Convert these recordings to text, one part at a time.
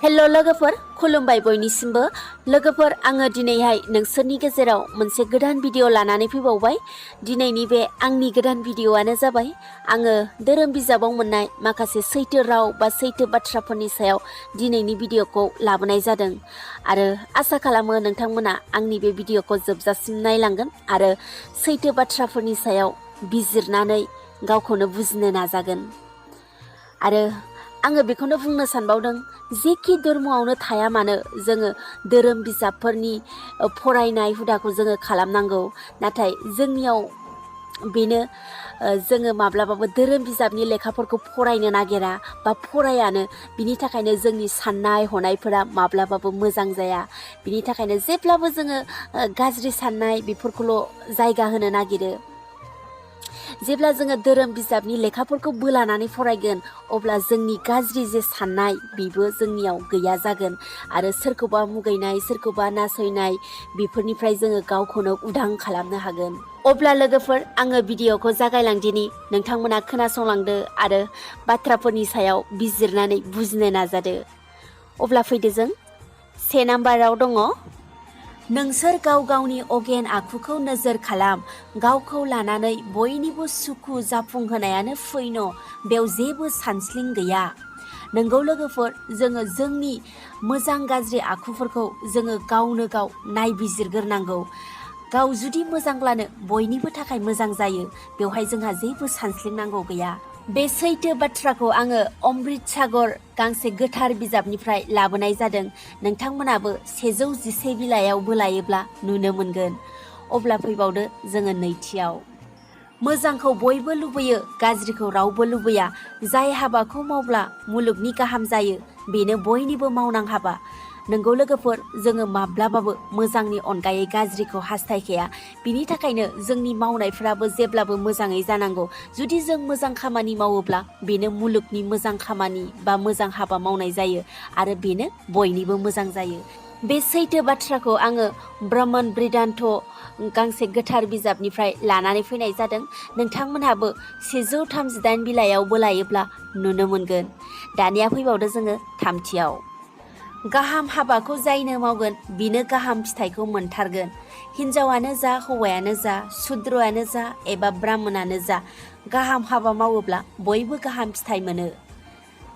Hello लोगोफोर खुलुमबाय बयनिसिमबो लोगोफोर आङो दिनैहाय नोंसोरनि गेजेराव मोनसे गोदान भिडिअ लानानै फैबावबाय। दिनैनि बे आंनि गोदान भिडिअआनो जाबाय आङो धोरोम बिजाबाव मोननाय माखासे सैथो राव बा सैथो बाथ्राफोरनि सायाव दिनैनि भिडिअखौ लाबोनाय जादों आरो आसा खालामो नोंथांमोना आंनि बे भिडिअखौ जोबजासिम नायलांगोन आरो सैथो बाथ्राफोरनि सायाव बिजिरनानै गावखौनो बुजिनो नाजागोन। आरो आङो बेखौनो बुंनो सानबावदों जेखि धर्मआवनो थाया मानो जोङो धोरोम बिजाबफोरनि फरायनाय हुदाखौ जोङो खालामनांगौ। नाथाय जोंनियाव बेनो जोङो माब्लाबाबो धोरोम बिजाबनि लेखाफोरखौ फरायनो नागिरा बा फरायानो। बिनि थाखायनो जोंनि साननाय हनायफोरा माब्लाबाबो मोजां जाया। बिनि थाखायनो जेब्लाबो जोङो गाज्रि साननाय बेफोरखौल' जायगा होनो नागिरो। जेब्ला जोङो धोरोम बिजाबनि लेखाफोरखौ बोलानानै फरायगोन अब्ला जोंनि गाज्रि जे साननाय बेबो जोंनियाव गैया जागोन आरो सोरखौबा मुगैनाय सोरखौबा नासयनाय बेफोरनिफ्राय जोङो गावखौनो उदां खालामनो हागोन। अब्ला लोगोफोर आङो भिडिअखौ जागायलांदिनि, नोंथांमोना खोनासंलांदो आरो बाथ्राफोरनि सायाव बिजिरनानै बुजिनो नाजादो। अब्ला फैदो जों से नाम्बाराव दङ, नोंसोर गाव गावनि अगेन आखुखौ नोजोर खालाम, गावखौ लानानै बयनिबो सुखु जाफुंहोनायानो फैन', बेयाव जेबो सानस्लिं गैया। नोंगौ लोगोफोर, जोङो जोंनि मोजां गाज्रि आखुफोरखौ जोङो गावनो गाव नायबिजिरग्रोनांगौ। गाव जुदि मोजांब्लानो बयनिबो थाखाय मोजां जायो, बेवहाय जोंहा जेबो सानस्लिंनांगौ गैया। बे सैथो बाथ्राखौ आङो अमृत सागर गांसे गोथार बिजाबनिफ्राय लाबोनाय जादों। नोंथांमोनाबो 111 बिलाइयाव बोलायोब्ला नुनो मोनगोन। अब्ला फैबावदो जोङो नैथियाव, मोजांखौ बयबो लुबैयो, गाज्रिखौ रावबो लुबैया। जाय हाबाखौ मावब्ला मुलुगनि गाहाम जायो बेनो बयनिबो मावनां हाबा। नोंगौ लोगोफोर, जोङो माब्लाबाबो मोजांनि अनगायै गाज्रिखौ हास्थायखाया। बिनि थाखायनो जोंनि मावनायफ्राबो जेब्लाबो मोजाङै जानांगौ। जुदि जों मोजां खामानि मावोब्ला बेनो मुलुगनि मोजां खामानि बा मोजां हाबा मावनाय जायो आरो बेनो बयनिबो मोजां जायो। बे सैथो बाथ्राखौ आङो ब्रह्मन बृदान्त गांसे गोथार बिजाबनिफ्राय लानानै फैनाय जादों। नोंथांमोनहाबो 138 बिलाइयाव बोलायोब्ला नुनो मोनगोन। दानिया फैबावदो जोङो थामथियाव, गाहाम हाबाखौ जायनो मावगोन बिनो गाहाम फिथाइखौ मोनथारगोन। हिन्जावानो जा हौवायानो जा सुद्रआनो जा एबा ब्राह्मणानो जा, गाहाम हाबा मावोब्ला बयबो गाहाम फिथाइ मोनो।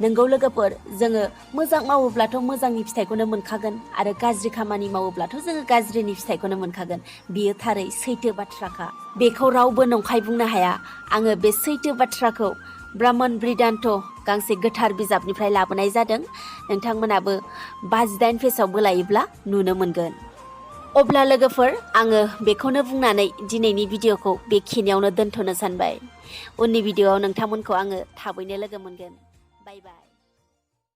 नोंगौ लोगोफोर, जोङो मोजां मावोब्लाथ' मोजांनि फिथाइखौनो मोनखागोन आरो गाज्रि खामानि मावोब्लाथ' जोङो गाज्रिनि फिथाइखौनो मोनखागोन। बियो थारै सैथो बाथ्राखा, बेखौ रावबो नंखाय बुंनो हाया। आङो बे सैथो बाथ्राखौ ब्रह्मन बृदान्त गांसे गोथार बिजाबनिफ्राय लाबोनाय जादों। नोंथांमोनाबो 58 पेजाव बोलायोब्ला नुनो मोनगोन। अब्ला लोगोफोर, आङो बेखौनो बुंनानै दिनैनि भिडिअखौ बेखिनियावनो दोनथ'नो सानबाय। उननि भिडिअआव नोंथांमोनखौ आङो थाबैनो लोगो मोनगोन। बाय बाय।